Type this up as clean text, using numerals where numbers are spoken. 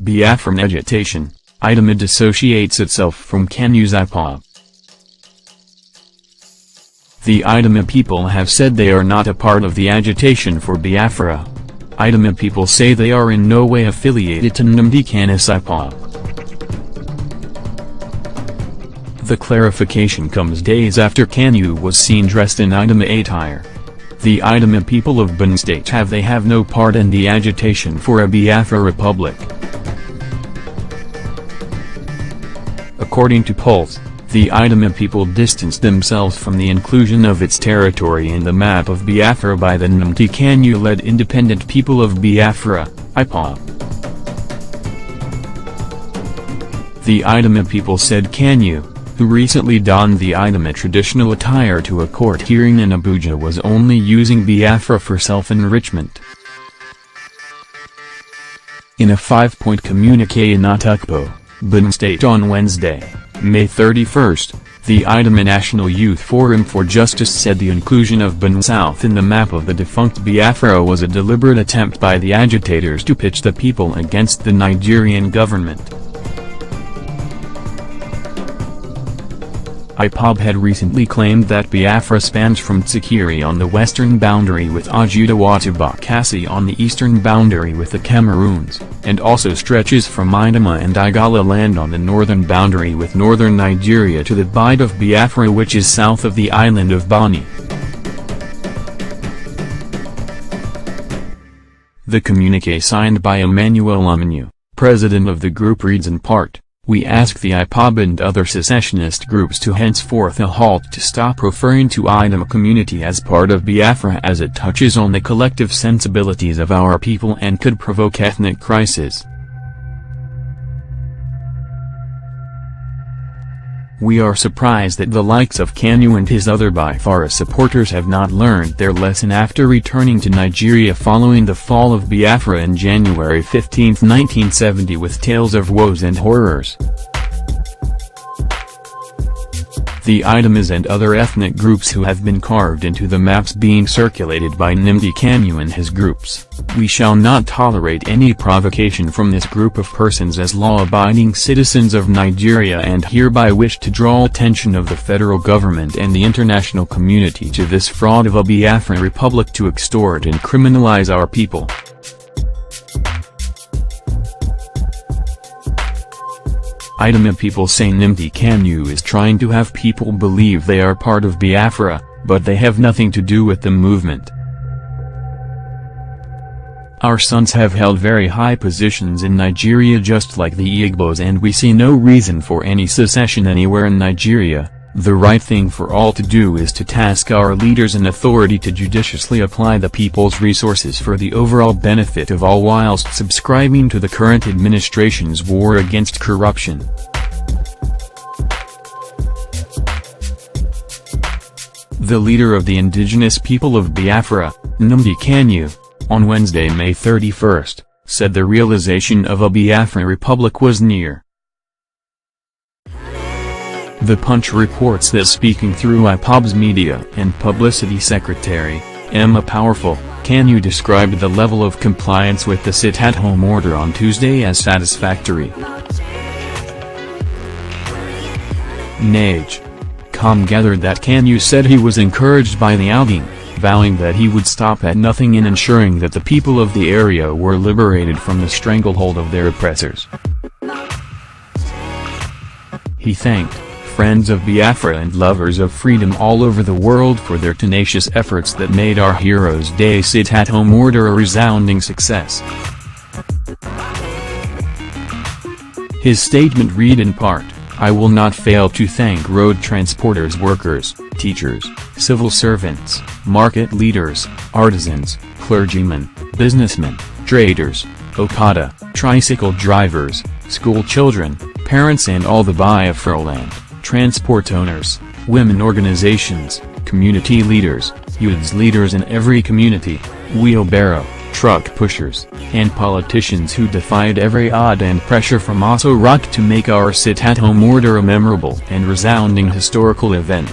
Biafran agitation, Idoma dissociates itself from Kanu's Ipob. The Idoma people have said they are not a part of the agitation for Biafra. Idoma people say they are in no way affiliated to Nnamdi Kanu's Ipob. The clarification comes days after Kanu was seen dressed in Idoma attire. The Idoma people of Benue State have no part in the agitation for a Biafra republic. According to polls, the Idoma people distanced themselves from the inclusion of its territory in the map of Biafra by the Nnamdi Kanu-led Independent People of Biafra, Ipob. The Idoma people said Kanu, who recently donned the Idoma traditional attire to a court hearing in Abuja, was only using Biafra for self-enrichment. In a 5-point communiqué in Ukpo, Benue State on Wednesday, May 31, the Idoma National Youth Forum for Justice said the inclusion of Benue South in the map of the defunct Biafra was a deliberate attempt by the agitators to pitch the people against the Nigerian government. Ipob had recently claimed that Biafra spans from Tsikiri on the western boundary with Ajudawa to Bakassi on the eastern boundary with the Cameroons, and also stretches from Idoma and Igala land on the northern boundary with northern Nigeria to the Bight of Biafra, which is south of the island of Bani. The communiqué signed by Emmanuel Aminu, president of the group, reads in part, "We ask the Ipob and other secessionist groups to henceforth a halt to stop referring to Idoma community as part of Biafra, as it touches on the collective sensibilities of our people and could provoke ethnic crisis. We are surprised that the likes of Kanu and his other Biafra supporters have not learned their lesson after returning to Nigeria following the fall of Biafra in January 15, 1970, with tales of woes and horrors. The Idomas and other ethnic groups who have been carved into the maps being circulated by Nnamdi Kanu and his groups. We shall not tolerate any provocation from this group of persons as law-abiding citizens of Nigeria, and hereby wish to draw attention of the federal government and the international community to this fraud of a Biafran republic to extort and criminalize our people." Idoma people say Nnamdi Kanu is trying to have people believe they are part of Biafra, but they have nothing to do with the movement. "Our sons have held very high positions in Nigeria just like the Igbos, and we see no reason for any secession anywhere in Nigeria. The right thing for all to do is to task our leaders and authority to judiciously apply the people's resources for the overall benefit of all, whilst subscribing to the current administration's war against corruption." The leader of the indigenous people of Biafra, Nnamdi Kanu, on Wednesday, May 31, said the realization of a Biafran republic was near. The Punch reports that, speaking through Ipob's media and publicity secretary, Emma Powerful, Kanu described the level of compliance with the sit-at-home order on Tuesday as satisfactory. Nage.com gathered that Kanu said he was encouraged by the outing, vowing that he would stop at nothing in ensuring that the people of the area were liberated from the stranglehold of their oppressors. He thanked friends of Biafra and lovers of freedom all over the world for their tenacious efforts that made our Heroes' Day sit-at-home order a resounding success. His statement read in part, "I will not fail to thank road transporters, workers, teachers, civil servants, market leaders, artisans, clergymen, businessmen, traders, Okada, tricycle drivers, school children, parents and all the Biafra land, transport owners, women organizations, community leaders, youths leaders in every community, wheelbarrow, truck pushers, and politicians who defied every odd and pressure from Oso Rock to make our sit-at-home order a memorable and resounding historical event."